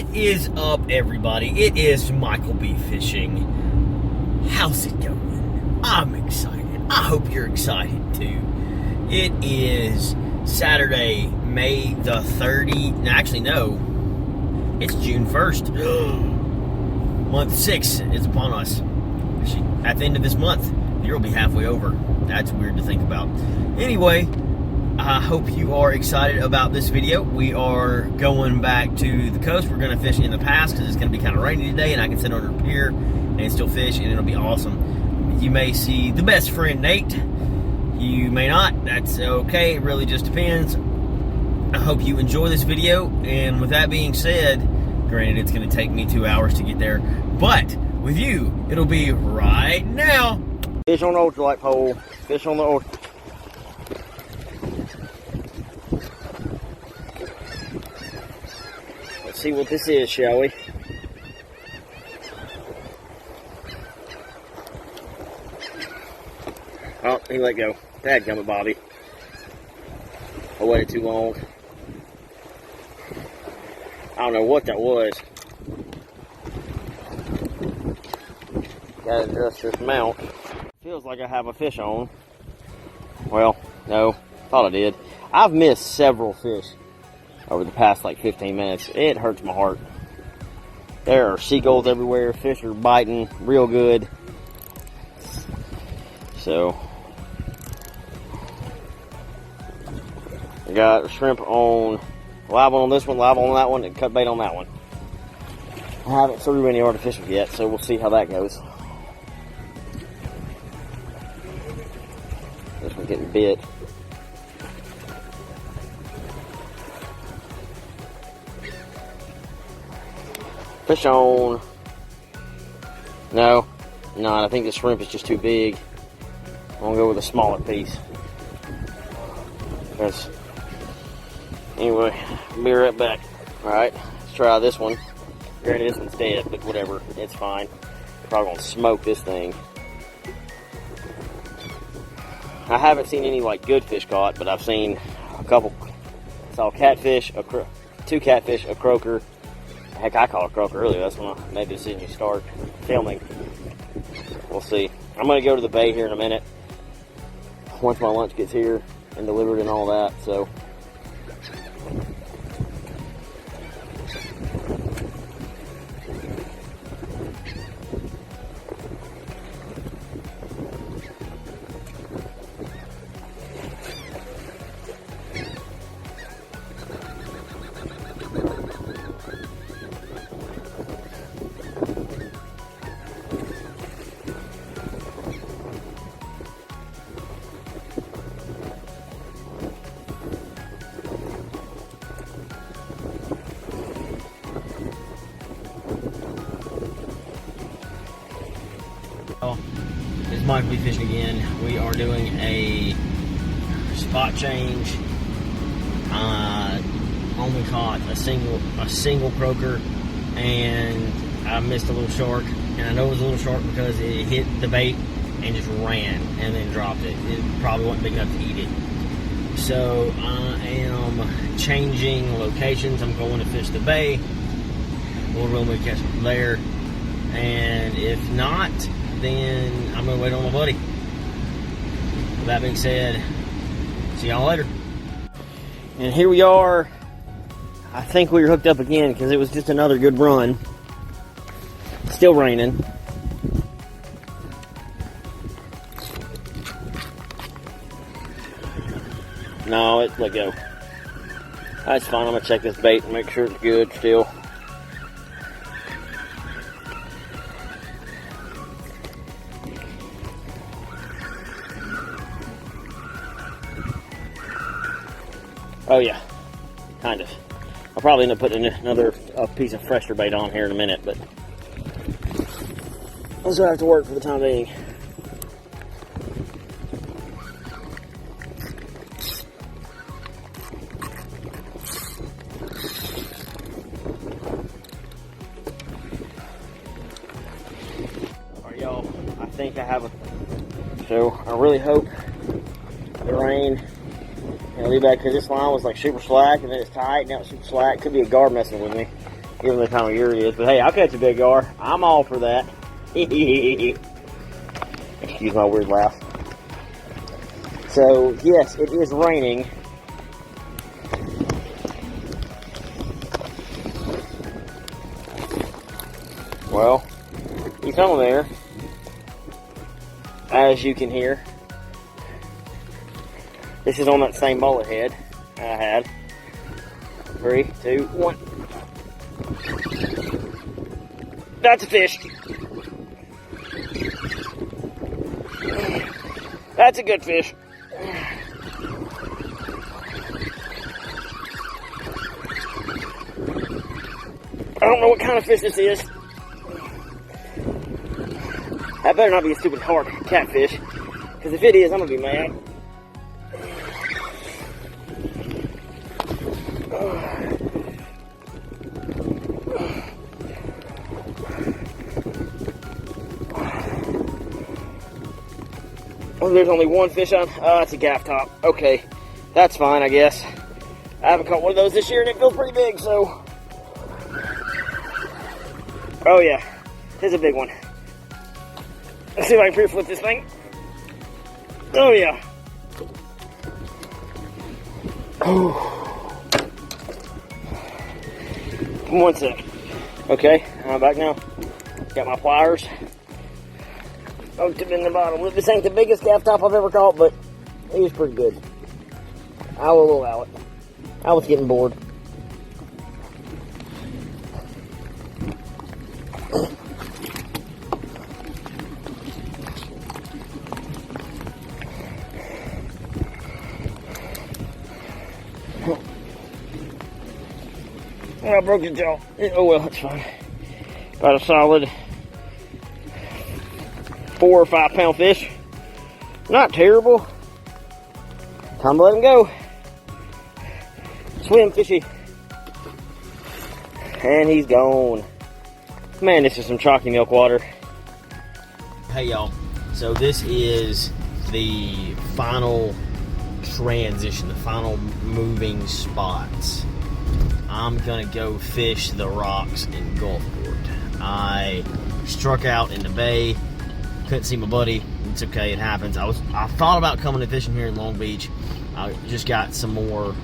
What is up, everybody? It is Michael B. Fishing. How's it going? I'm excited. I hope you're excited too. It is Saturday, May the 30th. Actually, no. It's June 1st. Month 6 is upon us. At the end of this month, the year will be halfway over. That's weird to think about. Anyway, I hope you are excited about this video. We are going back to the coast. We're going to fish in the pass because it's going to be kind of rainy today, and I can sit under a pier and still fish, and it'll be awesome. You may see the best friend, Nate. You may not. That's okay. It really just depends. I hope you enjoy this video, and with that being said, granted, it's going to take me 2 hours to get there, but with you, it'll be right now. Fish on the ultralight pole. Fish on the ultralight. Let's see what this is, shall we? Oh, he let go. Dadgummit, Bobby. I waited too long. I don't know what that was. Gotta adjust this mount. Feels like I have a fish on. Well, no. Thought I did. I've missed several fish over the past like 15 minutes. It hurts my heart. There are seagulls everywhere. Fish are biting real good. So, I got shrimp on, live on this one, live on that one, and cut bait on that one. I haven't threw any artificial yet, so we'll see how that goes. This one's getting bit. Fish on. No, I think the shrimp is just too big. I'm gonna go with a smaller piece. Anyway, I'll be right back. Alright, let's try this one. Granted, this one's dead, but whatever, it's fine. Probably gonna smoke this thing. I haven't seen any like good fish caught, but I've seen a couple. I saw a catfish, two catfish, a croaker. Heck, I caught a croaker earlier. That's when I made the decision to start filming. We'll see. I'm gonna go to the bay here in a minute. Once my lunch gets here and delivered and all that, so. It's Michael B. Fishing again. We are doing a spot change. Only caught a single croaker, and I missed a little shark. And I know it was a little shark because it hit the bait and just ran and then dropped it. It probably wasn't big enough to eat it. So I am changing locations. I'm going to fish the bay. We'll really catch it there. And if not, then I'm going to wait on my buddy. With that being said, see y'all later. And here we are. I think we were hooked up again because it was just another good run. Still raining. No, it let go. That's fine. I'm going to check this bait and make sure it's good still. Oh yeah, kind of. I'll probably end up putting another piece of fresher bait on here in a minute, but I'll still have to work for the time being. Alright y'all, I think I have a, so I really hope the rain and leave back, because this line was like super slack and then it's tight, now it's super slack. Could be a guard messing with me. given the time of year it is. But hey, I'll catch a big gar. I'm all for that. Excuse my weird laugh. So, yes, it is raining. Well, he's on there, as you can hear. This is on that same mullet head I had. 3, 2, 1. That's a fish. That's a good fish. I don't know what kind of fish this is. That better not be a stupid hard catfish, because if it is, I'm gonna be mad. Oh, there's only one fish on. Oh, it's a gaff top. Okay, that's fine, I guess. I haven't caught one of those this year, and it feels pretty big, so. Oh yeah, it's a big one. Let's see if I can pre-flip this thing. Oh yeah. Oh. 1 sec. Okay, I'm back now. Got my pliers. Poked him in the bottom. This ain't the biggest gaff top I've ever caught, but he was pretty good. I will allow it. I was getting bored. I broke the jaw. Oh well, that's fine. About a solid 4 or 5 pound fish. Not terrible. Time to let him go. Swim, fishy. And he's gone. Man, this is some chalky milk water. Hey y'all, so this is the final transition, the final moving spots. I'm gonna go fish the rocks in Gulfport. I struck out in the bay, couldn't see my buddy. It's okay, it happens. I thought about coming and fishing here in Long Beach. I just got some more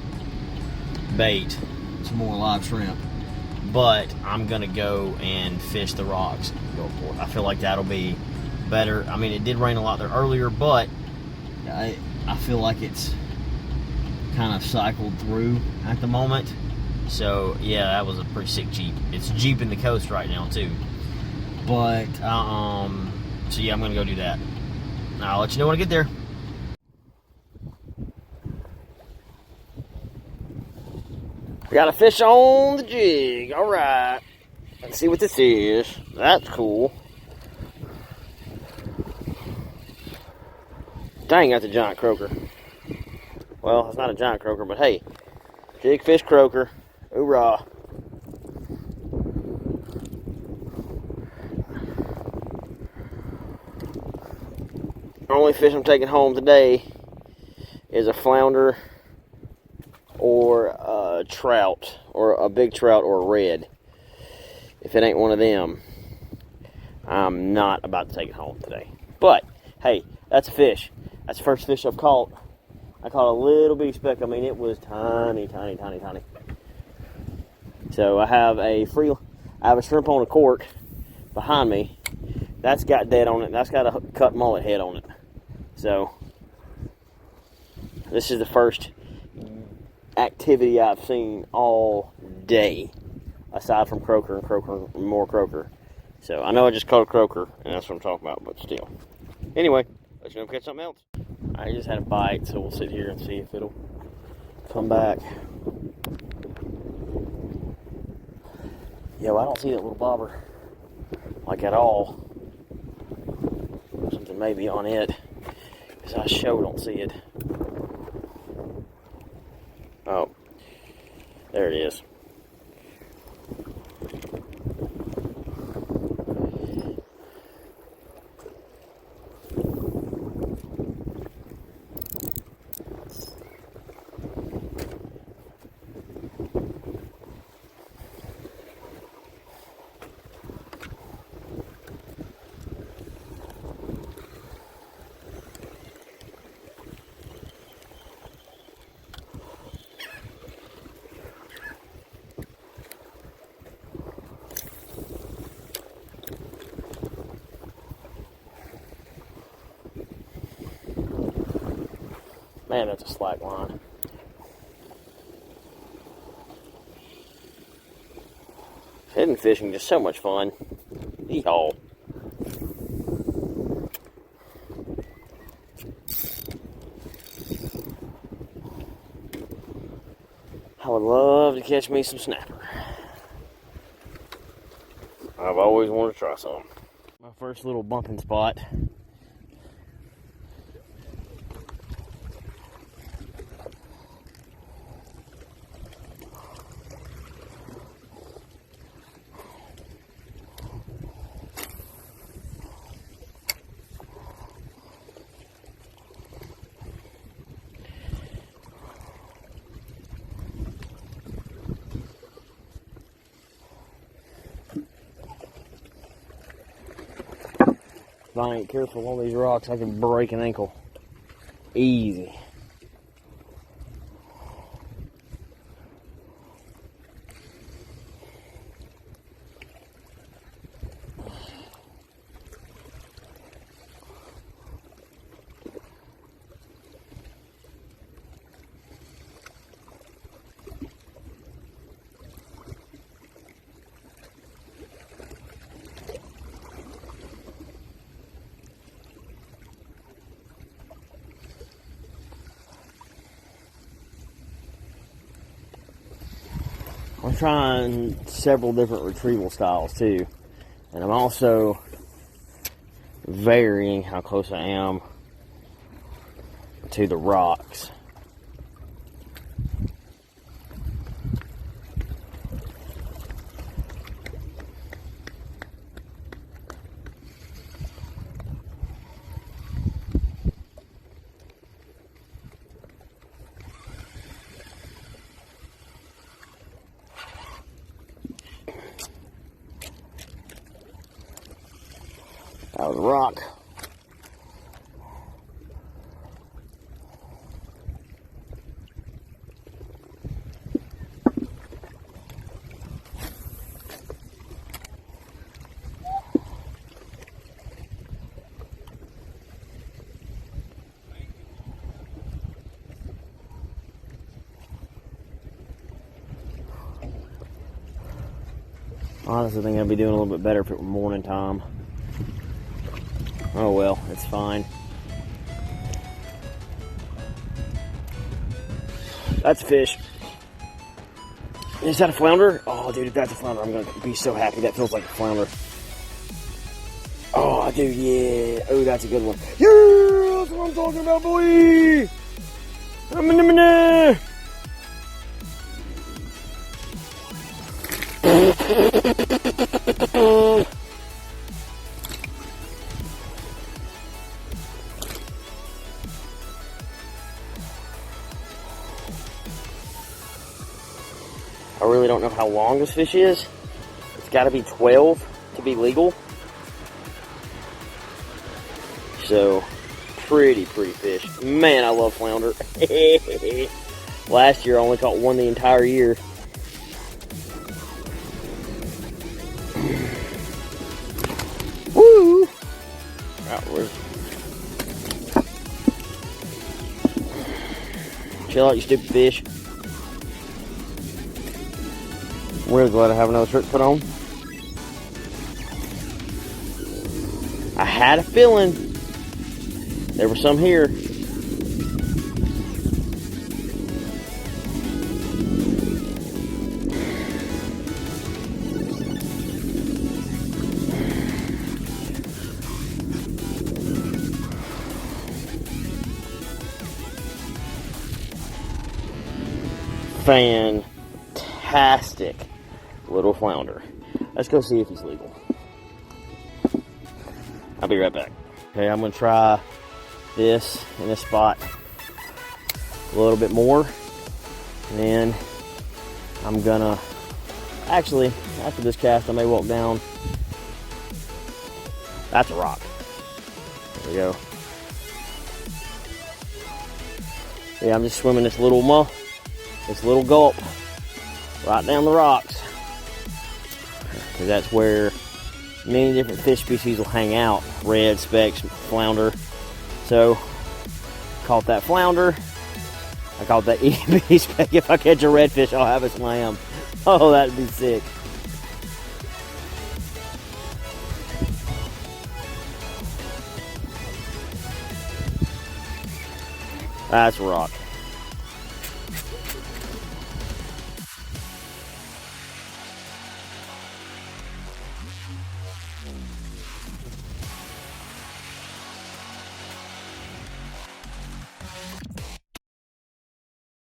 bait, some more live shrimp. But I'm gonna go and fish the rocks in Gulfport. I feel like that'll be better. I mean, it did rain a lot there earlier, but I feel like it's kind of cycled through at the moment. So yeah, that was a pretty sick Jeep. It's Jeeping the coast right now too. But so yeah, I'm gonna go do that. I'll let you know when I get there. We got a fish on the jig. All right. Let's see what this is. That's cool. Dang, that's a giant croaker. Well, it's not a giant croaker, but hey, jig fish croaker. Hoorah. The only fish I'm taking home today is a flounder or a trout, or a big trout or a red. If it ain't one of them, I'm not about to take it home today. But, hey, that's a fish. That's the first fish I've caught. I caught a little bitty speck. I mean, it was tiny, tiny, tiny, tiny. So I have a shrimp on a cork behind me. That's got dead on it. That's got a cut mullet head on it. So this is the first activity I've seen all day, aside from croaker and more croaker. So I know I just caught a croaker, and that's what I'm talking about, but still. Anyway, let's go catch something else. I just had a bite, so we'll sit here and see if it'll come back. Yo, I don't see that little bobber, like at all. Something may be on it, because I sure don't see it. Oh, there it is. Man, that's a slack line. Hidden fishing, just so much fun. Yeehaw. I would love to catch me some snapper. I've always wanted to try some. My first little bumping spot. If I ain't careful on these rocks, I can break an ankle. Easy. I'm trying several different retrieval styles too, and I'm also varying how close I am to the rocks. That was a rock. Honestly, I think I'd be doing a little bit better if it were morning time. Oh well, it's fine. That's a fish. Is that a flounder? Oh, dude, if that's a flounder, I'm going to be so happy. That feels like a flounder. Oh, dude, yeah. Oh, that's a good one. Yeah, that's what I'm talking about, boy. I really don't know how long this fish is. It's got to be 12 to be legal. So, pretty fish. Man, I love flounder. Last year I only caught one the entire year. Woo! Chill out, you stupid fish. I'm really glad I have another trick put on. I had a feeling there was some here. Fantastic little flounder. Let's go see if he's legal. I'll be right back. Okay, I'm gonna try this in this spot a little bit more, and then I'm gonna actually, after this cast, I may walk down. That's a rock. There we go. Yeah, I'm just swimming this little gulp right down the rocks, because that's where many different fish species will hang out. Red, specks, flounder. So, caught that flounder. I called that itty speck. If I catch a redfish, I'll have a slam. Oh, that'd be sick. That's rock.